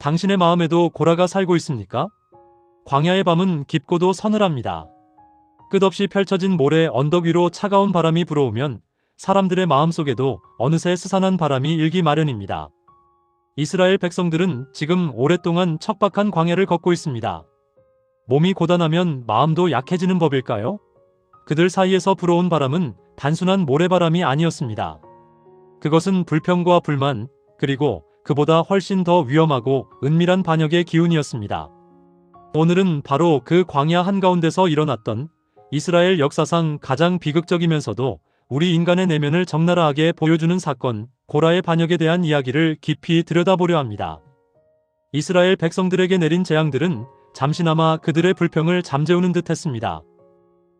당신의 마음에도 고라가 살고 있습니까? 광야의 밤은 깊고도 서늘합니다. 끝없이 펼쳐진 모래 언덕 위로 차가운 바람이 불어오면 사람들의 마음속에도 어느새 스산한 바람이 일기 마련입니다. 이스라엘 백성들은 지금 오랫동안 척박한 광야를 걷고 있습니다. 몸이 고단하면 마음도 약해지는 법일까요? 그들 사이에서 불어온 바람은 단순한 모래바람이 아니었습니다. 그것은 불평과 불만, 그리고 그보다 훨씬 더 위험하고 은밀한 반역의 기운이었습니다. 오늘은 바로 그 광야 한가운데서 일어났던 이스라엘 역사상 가장 비극적이면서도 우리 인간의 내면을 적나라하게 보여주는 사건, 고라의 반역에 대한 이야기를 깊이 들여다보려 합니다. 이스라엘 백성들에게 내린 재앙들은 잠시나마 그들의 불평을 잠재우는 듯 했습니다.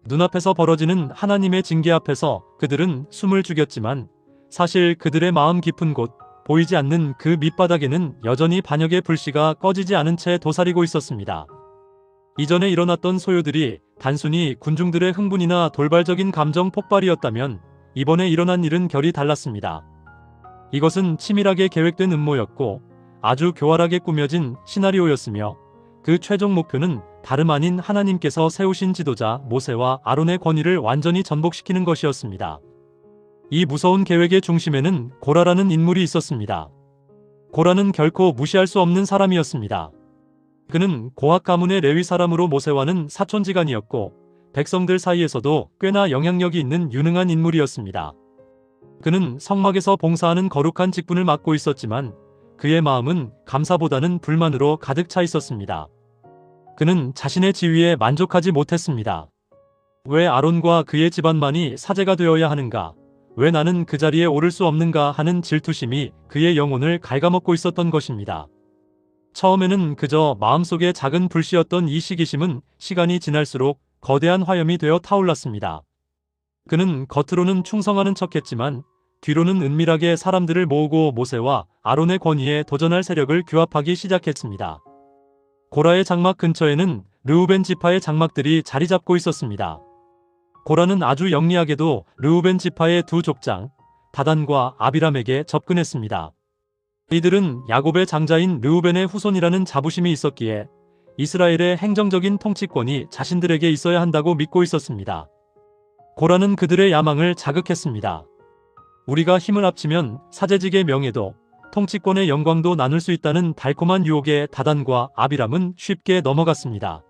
눈앞에서 벌어지는 하나님의 징계 앞에서 그들은 숨을 죽였지만 사실 그들의 마음 깊은 곳, 보이지 않는 그 밑바닥에는 여전히 반역의 불씨가 꺼지지 않은 채 도사리고 있었습니다. 이전에 일어났던 소요들이 단순히 군중들의 흥분이나 돌발적인 감정 폭발이었다면 이번에 일어난 일은 결이 달랐습니다. 이것은 치밀하게 계획된 음모였고 아주 교활하게 꾸며진 시나리오였으며 그 최종 목표는 다름 아닌 하나님께서 세우신 지도자 모세와 아론의 권위를 완전히 전복시키는 것이었습니다. 이 무서운 계획의 중심에는 고라라는 인물이 있었습니다. 고라는 결코 무시할 수 없는 사람이었습니다. 그는 고학 가문의 레위 사람으로 모세와는 사촌지간이었고 백성들 사이에서도 꽤나 영향력이 있는 유능한 인물이었습니다. 그는 성막에서 봉사하는 거룩한 직분을 맡고 있었지만 그의 마음은 감사보다는 불만으로 가득 차 있었습니다. 그는 자신의 지위에 만족하지 못했습니다. 왜 아론과 그의 집안만이 사제가 되어야 하는가? 왜 나는 그 자리에 오를 수 없는가 하는 질투심이 그의 영혼을 갉아먹고 있었던 것입니다. 처음에는 그저 마음속에 작은 불씨였던 이 시기심은 시간이 지날수록 거대한 화염이 되어 타올랐습니다. 그는 겉으로는 충성하는 척했지만 뒤로는 은밀하게 사람들을 모으고 모세와 아론의 권위에 도전할 세력을 규합하기 시작했습니다. 고라의 장막 근처에는 르우벤 지파의 장막들이 자리 잡고 있었습니다. 고라는 아주 영리하게도 르우벤 지파의 두 족장 다단과 아비람에게 접근했습니다. 이들은 야곱의 장자인 르우벤의 후손이라는 자부심이 있었기에 이스라엘의 행정적인 통치권이 자신들에게 있어야 한다고 믿고 있었습니다. 고라는 그들의 야망을 자극했습니다. 우리가 힘을 합치면 사제직의 명예도 통치권의 영광도 나눌 수 있다는 달콤한 유혹에 다단과 아비람은 쉽게 넘어갔습니다.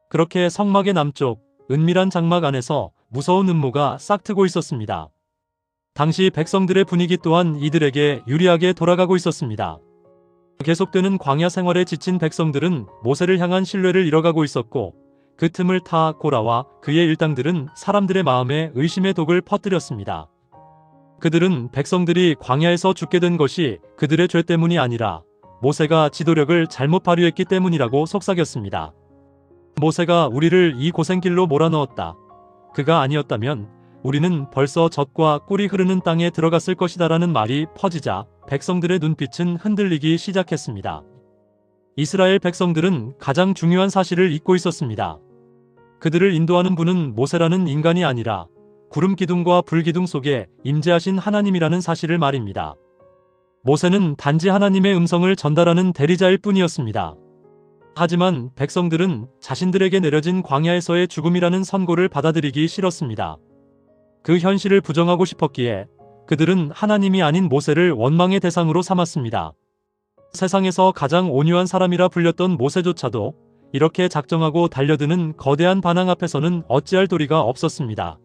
그렇게 성막의 남쪽 은밀한 장막 안에서 무서운 음모가 싹트고 있었습니다. 당시 백성들의 분위기 또한 이들에게 유리하게 돌아가고 있었습니다. 계속되는 광야 생활에 지친 백성들은 모세를 향한 신뢰를 잃어가고 있었고 그 틈을 타 고라와 그의 일당들은 사람들의 마음에 의심의 독을 퍼뜨렸습니다. 그들은 백성들이 광야에서 죽게 된 것이 그들의 죄 때문이 아니라 모세가 지도력을 잘못 발휘했기 때문이라고 속삭였습니다. 모세가 우리를 이 고생길로 몰아넣었다. 그가 아니었다면 우리는 벌써 젖과 꿀이 흐르는 땅에 들어갔을 것이다라는 말이 퍼지자 백성들의 눈빛은 흔들리기 시작했습니다. 이스라엘 백성들은 가장 중요한 사실을 잊고 있었습니다. 그들을 인도하는 분은 모세라는 인간이 아니라 구름 기둥과 불 기둥 속에 임재하신 하나님이라는 사실을 말입니다. 모세는 단지 하나님의 음성을 전달하는 대리자일 뿐이었습니다. 하지만 백성들은 자신들에게 내려진 광야에서의 죽음이라는 선고를 받아들이기 싫었습니다. 그 현실을 부정하고 싶었기에 그들은 하나님이 아닌 모세를 원망의 대상으로 삼았습니다. 세상에서 가장 온유한 사람이라 불렸던 모세조차도 이렇게 작정하고 달려드는 거대한 반항 앞에서는 어찌할 도리가 없었습니다.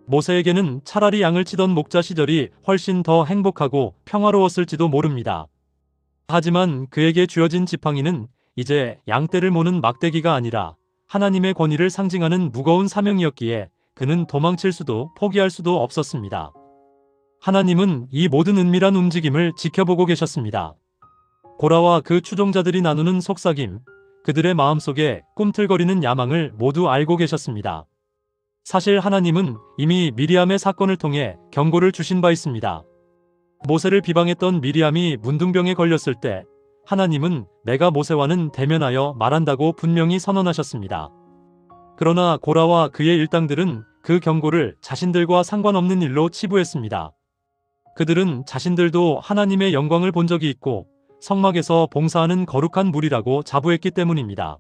모세에게는 차라리 양을 치던 목자 시절이 훨씬 더 행복하고 평화로웠을지도 모릅니다. 하지만 그에게 주어진 지팡이는 이제 양떼를 모는 막대기가 아니라 하나님의 권위를 상징하는 무거운 사명이었기에 그는 도망칠 수도 포기할 수도 없었습니다. 하나님은 이 모든 은밀한 움직임을 지켜보고 계셨습니다. 고라와 그 추종자들이 나누는 속삭임, 그들의 마음속에 꿈틀거리는 야망을 모두 알고 계셨습니다. 사실 하나님은 이미 미리암의 사건을 통해 경고를 주신 바 있습니다. 모세를 비방했던 미리암이 문둥병에 걸렸을 때 하나님은 내가 모세와는 대면하여 말한다고 분명히 선언하셨습니다. 그러나 고라와 그의 일당들은 그 경고를 자신들과 상관없는 일로 치부했습니다. 그들은 자신들도 하나님의 영광을 본 적이 있고 성막에서 봉사하는 거룩한 무리라고 자부했기 때문입니다.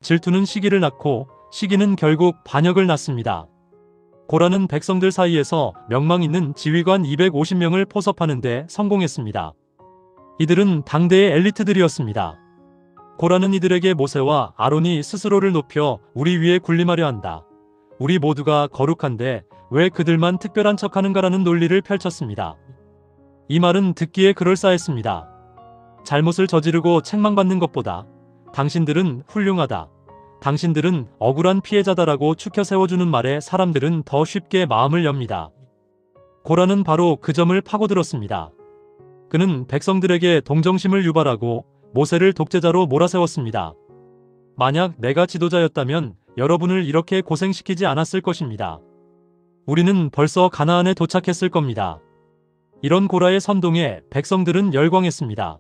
질투는 시기를 낳고 시기는 결국 반역을 낳습니다. 고라는 백성들 사이에서 명망 있는 지휘관 250명을 포섭하는 데 성공했습니다. 이들은 당대의 엘리트들이었습니다. 고라는 이들에게 모세와 아론이 스스로를 높여 우리 위에 군림하려 한다. 우리 모두가 거룩한데 왜 그들만 특별한 척하는가라는 논리를 펼쳤습니다. 이 말은 듣기에 그럴싸했습니다. 잘못을 저지르고 책망받는 것보다 당신들은 훌륭하다. 당신들은 억울한 피해자다라고 추켜 세워주는 말에 사람들은 더 쉽게 마음을 엽니다. 고라는 바로 그 점을 파고들었습니다. 그는 백성들에게 동정심을 유발하고 모세를 독재자로 몰아세웠습니다. 만약 내가 지도자였다면 여러분을 이렇게 고생시키지 않았을 것입니다. 우리는 벌써 가나안에 도착했을 겁니다. 이런 고라의 선동에 백성들은 열광했습니다.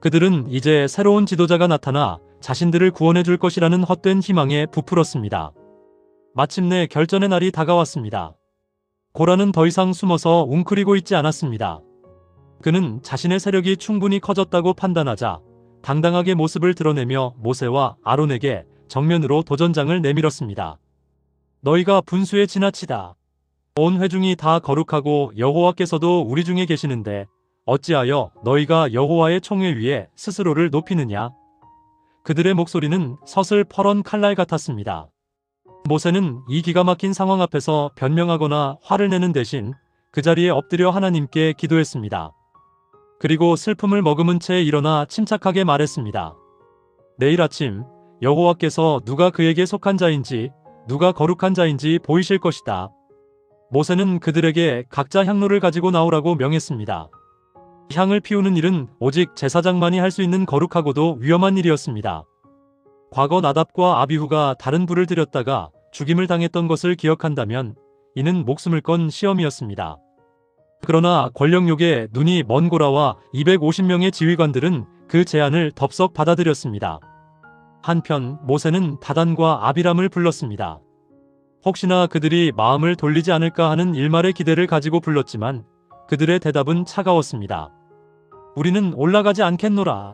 그들은 이제 새로운 지도자가 나타나 자신들을 구원해 줄 것이라는 헛된 희망에 부풀었습니다. 마침내 결전의 날이 다가왔습니다. 고라는 더 이상 숨어서 웅크리고 있지 않았습니다. 그는 자신의 세력이 충분히 커졌다고 판단하자 당당하게 모습을 드러내며 모세와 아론에게 정면으로 도전장을 내밀었습니다. 너희가 분수에 지나치다. 온 회중이 다 거룩하고 여호와께서도 우리 중에 계시는데 어찌하여 너희가 여호와의 총회 위에 스스로를 높이느냐? 그들의 목소리는 서슬 퍼런 칼날 같았습니다. 모세는 이 기가 막힌 상황 앞에서 변명하거나 화를 내는 대신 그 자리에 엎드려 하나님께 기도했습니다. 그리고 슬픔을 머금은 채 일어나 침착하게 말했습니다. 내일 아침 여호와께서 누가 그에게 속한 자인지 누가 거룩한 자인지 보이실 것이다. 모세는 그들에게 각자 향로를 가지고 나오라고 명했습니다. 향을 피우는 일은 오직 제사장만이 할 수 있는 거룩하고도 위험한 일이었습니다. 과거 나답과 아비후가 다른 불을 들였다가 죽임을 당했던 것을 기억한다면 이는 목숨을 건 시험이었습니다. 그러나 권력욕에 눈이 먼 고라와 250명의 지휘관들은 그 제안을 덥석 받아들였습니다. 한편 모세는 다단과 아비람을 불렀습니다. 혹시나 그들이 마음을 돌리지 않을까 하는 일말의 기대를 가지고 불렀지만 그들의 대답은 차가웠습니다. 우리는 올라가지 않겠노라.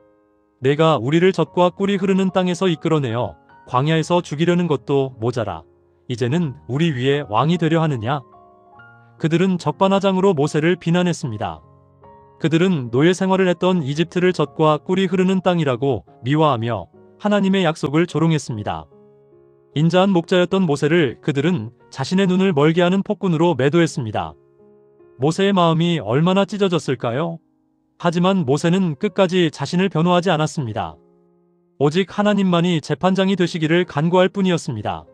내가 우리를 젖과 꿀이 흐르는 땅에서 이끌어내어 광야에서 죽이려는 것도 모자라. 이제는 우리 위에 왕이 되려 하느냐? 그들은 적반하장으로 모세를 비난했습니다. 그들은 노예 생활을 했던 이집트를 젖과 꿀이 흐르는 땅이라고 미화하며 하나님의 약속을 조롱했습니다. 인자한 목자였던 모세를 그들은 자신의 눈을 멀게 하는 폭군으로 매도했습니다. 모세의 마음이 얼마나 찢어졌을까요? 하지만 모세는 끝까지 자신을 변호하지 않았습니다. 오직 하나님만이 재판장이 되시기를 간구할 뿐이었습니다.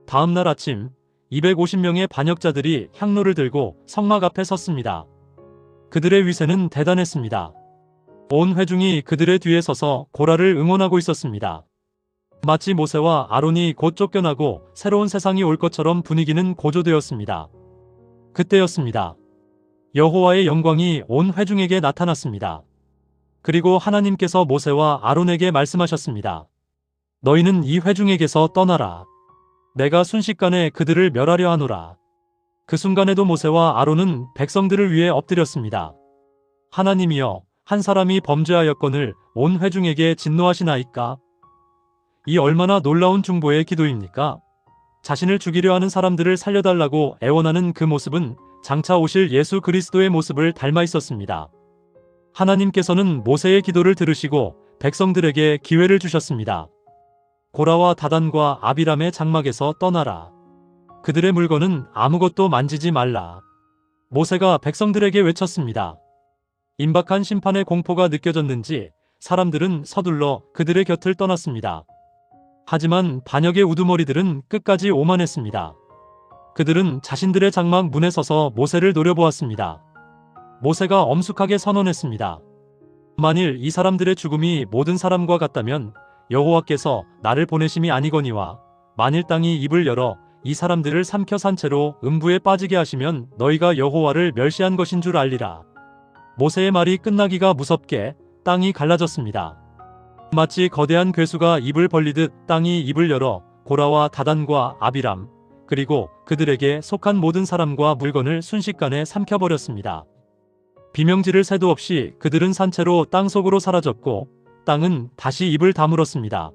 다음 날 아침 250명의 반역자들이 향로를 들고 성막 앞에 섰습니다. 그들의 위세는 대단했습니다. 온 회중이 그들의 뒤에 서서 고라를 응원하고 있었습니다. 마치 모세와 아론이 곧 쫓겨나고 새로운 세상이 올 것처럼 분위기는 고조되었습니다. 그때였습니다. 여호와의 영광이 온 회중에게 나타났습니다. 그리고 하나님께서 모세와 아론에게 말씀하셨습니다. 너희는 이 회중에게서 떠나라. 내가 순식간에 그들을 멸하려 하노라. 그 순간에도 모세와 아론은 백성들을 위해 엎드렸습니다. 하나님이여, 한 사람이 범죄하였거늘 온 회중에게 진노하시나이까? 이 얼마나 놀라운 중보의 기도입니까? 자신을 죽이려 하는 사람들을 살려달라고 애원하는 그 모습은 장차 오실 예수 그리스도의 모습을 닮아 있었습니다. 하나님께서는 모세의 기도를 들으시고 백성들에게 기회를 주셨습니다. 고라와 다단과 아비람의 장막에서 떠나라. 그들의 물건은 아무것도 만지지 말라. 모세가 백성들에게 외쳤습니다. 임박한 심판의 공포가 느껴졌는지 사람들은 서둘러 그들의 곁을 떠났습니다. 하지만 반역의 우두머리들은 끝까지 오만했습니다. 그들은 자신들의 장막 문에 서서 모세를 노려보았습니다. 모세가 엄숙하게 선언했습니다. 만일 이 사람들의 죽음이 모든 사람과 같다면 여호와께서 나를 보내심이 아니거니와 만일 땅이 입을 열어 이 사람들을 삼켜 산 채로 음부에 빠지게 하시면 너희가 여호와를 멸시한 것인 줄 알리라. 모세의 말이 끝나기가 무섭게 땅이 갈라졌습니다. 마치 거대한 괴수가 입을 벌리듯 땅이 입을 열어 고라와 다단과 아비람 그리고 그들에게 속한 모든 사람과 물건을 순식간에 삼켜버렸습니다. 비명지를 새도 없이 그들은 산채로 땅속으로 사라졌고 땅은 다시 입을 다물었습니다.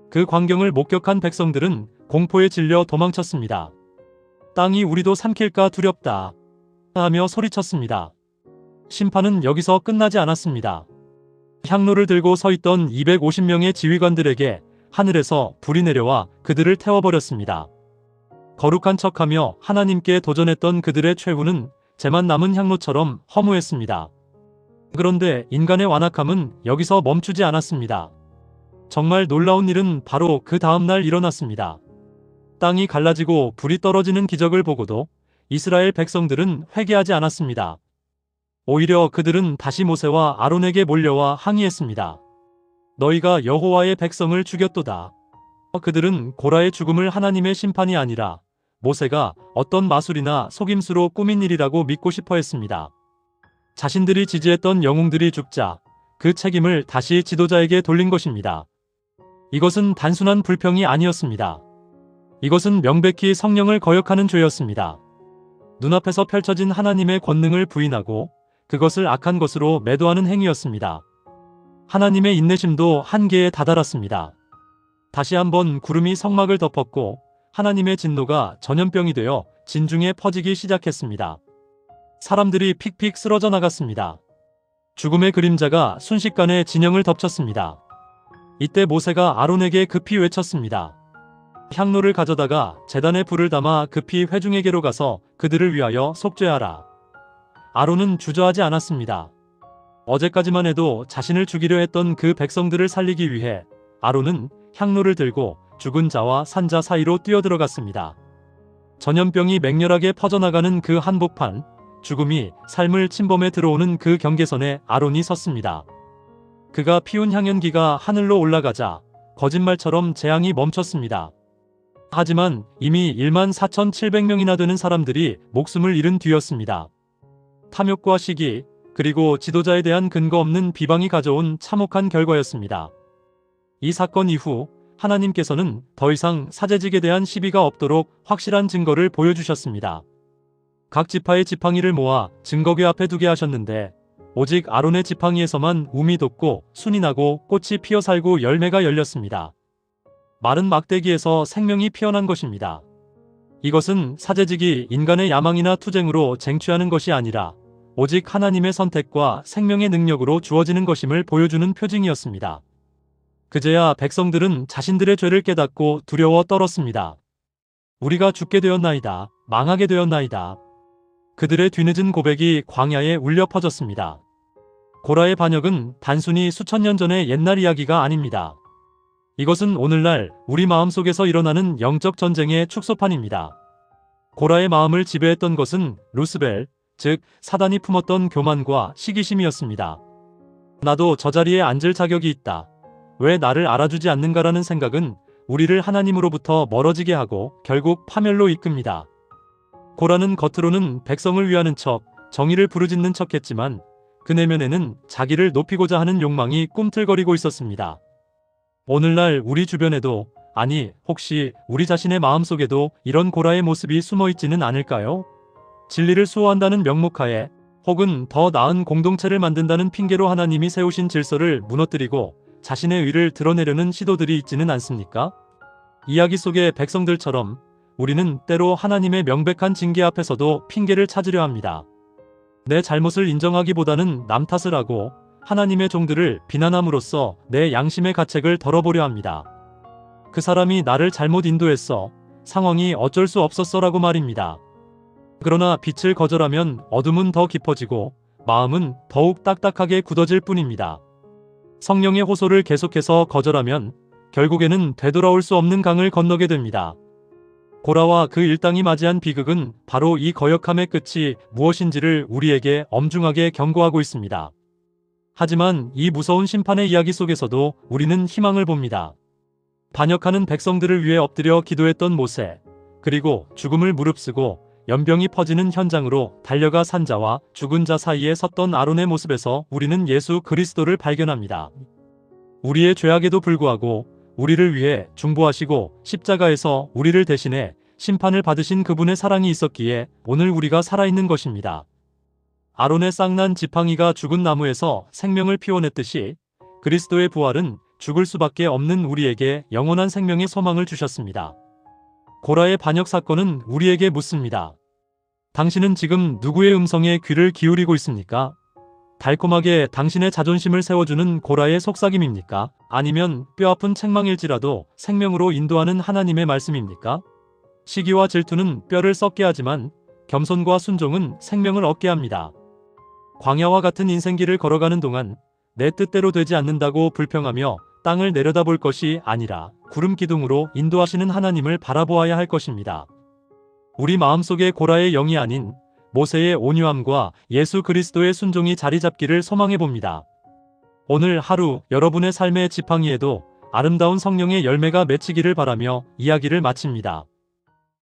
그 광경을 목격한 백성들은 공포에 질려 도망쳤습니다. 땅이 우리도 삼킬까 두렵다 하며 소리쳤습니다. 심판은 여기서 끝나지 않았습니다. 향로를 들고 서 있던 250명의 지휘관들에게 하늘에서 불이 내려와 그들을 태워버렸습니다. 거룩한 척하며 하나님께 도전했던 그들의 최후는 재만 남은 향로처럼 허무했습니다. 그런데 인간의 완악함은 여기서 멈추지 않았습니다. 정말 놀라운 일은 바로 그 다음날 일어났습니다. 땅이 갈라지고 불이 떨어지는 기적을 보고도 이스라엘 백성들은 회개하지 않았습니다. 오히려 그들은 다시 모세와 아론에게 몰려와 항의했습니다. 너희가 여호와의 백성을 죽였도다. 그들은 고라의 죽음을 하나님의 심판이 아니라 모세가 어떤 마술이나 속임수로 꾸민 일이라고 믿고 싶어 했습니다. 자신들이 지지했던 영웅들이 죽자 그 책임을 다시 지도자에게 돌린 것입니다. 이것은 단순한 불평이 아니었습니다. 이것은 명백히 성령을 거역하는 죄였습니다. 눈앞에서 펼쳐진 하나님의 권능을 부인하고 그것을 악한 것으로 매도하는 행위였습니다. 하나님의 인내심도 한계에 다다랐습니다. 다시 한번 구름이 성막을 덮었고 하나님의 진노가 전염병이 되어 진중에 퍼지기 시작했습니다. 사람들이 픽픽 쓰러져 나갔습니다. 죽음의 그림자가 순식간에 진영을 덮쳤습니다. 이때 모세가 아론에게 급히 외쳤습니다. 향로를 가져다가 제단에 불을 담아 급히 회중에게로 가서 그들을 위하여 속죄하라. 아론은 주저하지 않았습니다. 어제까지만 해도 자신을 죽이려 했던 그 백성들을 살리기 위해 아론은 향로를 들고 죽은 자와 산 자 사이로 뛰어들어갔습니다. 전염병이 맹렬하게 퍼져나가는 그 한복판, 죽음이 삶을 침범해 들어오는 그 경계선에 아론이 섰습니다. 그가 피운 향연기가 하늘로 올라가자 거짓말처럼 재앙이 멈췄습니다. 하지만 이미 14,700명이나 되는 사람들이 목숨을 잃은 뒤였습니다. 탐욕과 시기, 그리고 지도자에 대한 근거 없는 비방이 가져온 참혹한 결과였습니다. 이 사건 이후 하나님께서는 더 이상 사제직에 대한 시비가 없도록 확실한 증거를 보여주셨습니다. 각 지파의 지팡이를 모아 증거궤 앞에 두게 하셨는데 오직 아론의 지팡이에서만 움이 돋고 순이 나고 꽃이 피어 살고 열매가 열렸습니다. 마른 막대기에서 생명이 피어난 것입니다. 이것은 사제직이 인간의 야망이나 투쟁으로 쟁취하는 것이 아니라 오직 하나님의 선택과 생명의 능력으로 주어지는 것임을 보여주는 표징이었습니다. 그제야 백성들은 자신들의 죄를 깨닫고 두려워 떨었습니다. 우리가 죽게 되었나이다. 망하게 되었나이다. 그들의 뒤늦은 고백이 광야에 울려 퍼졌습니다. 고라의 반역은 단순히 수천 년 전의 옛날 이야기가 아닙니다. 이것은 오늘날 우리 마음속에서 일어나는 영적 전쟁의 축소판입니다. 고라의 마음을 지배했던 것은 루스벨, 즉 사단이 품었던 교만과 시기심이었습니다. 나도 저 자리에 앉을 자격이 있다. 왜 나를 알아주지 않는가라는 생각은 우리를 하나님으로부터 멀어지게 하고 결국 파멸로 이끕니다. 고라는 겉으로는 백성을 위하는 척, 정의를 부르짖는 척했지만 그 내면에는 자기를 높이고자 하는 욕망이 꿈틀거리고 있었습니다. 오늘날 우리 주변에도, 아니 혹시 우리 자신의 마음속에도 이런 고라의 모습이 숨어있지는 않을까요? 진리를 수호한다는 명목하에 혹은 더 나은 공동체를 만든다는 핑계로 하나님이 세우신 질서를 무너뜨리고 자신의 의를 드러내려는 시도들이 있지는 않습니까? 이야기 속의 백성들처럼 우리는 때로 하나님의 명백한 징계 앞에서도 핑계를 찾으려 합니다. 내 잘못을 인정하기보다는 남 탓을 하고 하나님의 종들을 비난함으로써 내 양심의 가책을 덜어보려 합니다. 그 사람이 나를 잘못 인도했어. 상황이 어쩔 수 없었어라고 말입니다. 그러나 빛을 거절하면 어둠은 더 깊어지고 마음은 더욱 딱딱하게 굳어질 뿐입니다. 성령의 호소를 계속해서 거절하면 결국에는 되돌아올 수 없는 강을 건너게 됩니다. 고라와 그 일당이 맞이한 비극은 바로 이 거역함의 끝이 무엇인지를 우리에게 엄중하게 경고하고 있습니다. 하지만 이 무서운 심판의 이야기 속에서도 우리는 희망을 봅니다. 반역하는 백성들을 위해 엎드려 기도했던 모세, 그리고 죽음을 무릅쓰고 연병이 퍼지는 현장으로 달려가 산자와 죽은 자 사이에 섰던 아론의 모습에서 우리는 예수 그리스도를 발견합니다. 우리의 죄악에도 불구하고 우리를 위해 중보하시고 십자가에서 우리를 대신해 심판을 받으신 그분의 사랑이 있었기에 오늘 우리가 살아있는 것입니다. 아론의 쌍난 지팡이가 죽은 나무에서 생명을 피워냈듯이 그리스도의 부활은 죽을 수밖에 없는 우리에게 영원한 생명의 소망을 주셨습니다. 고라의 반역 사건은 우리에게 묻습니다. 당신은 지금 누구의 음성에 귀를 기울이고 있습니까? 달콤하게 당신의 자존심을 세워주는 고라의 속삭임입니까? 아니면 뼈아픈 책망일지라도 생명으로 인도하는 하나님의 말씀입니까? 시기와 질투는 뼈를 썩게 하지만 겸손과 순종은 생명을 얻게 합니다. 광야와 같은 인생길을 걸어가는 동안 내 뜻대로 되지 않는다고 불평하며 땅을 내려다볼 것이 아니라 구름 기둥으로 인도하시는 하나님을 바라보아야 할 것입니다. 우리 마음속에 고라의 영이 아닌 모세의 온유함과 예수 그리스도의 순종이 자리 잡기를 소망해 봅니다. 오늘 하루 여러분의 삶의 지팡이에도 아름다운 성령의 열매가 맺히기를 바라며 이야기를 마칩니다.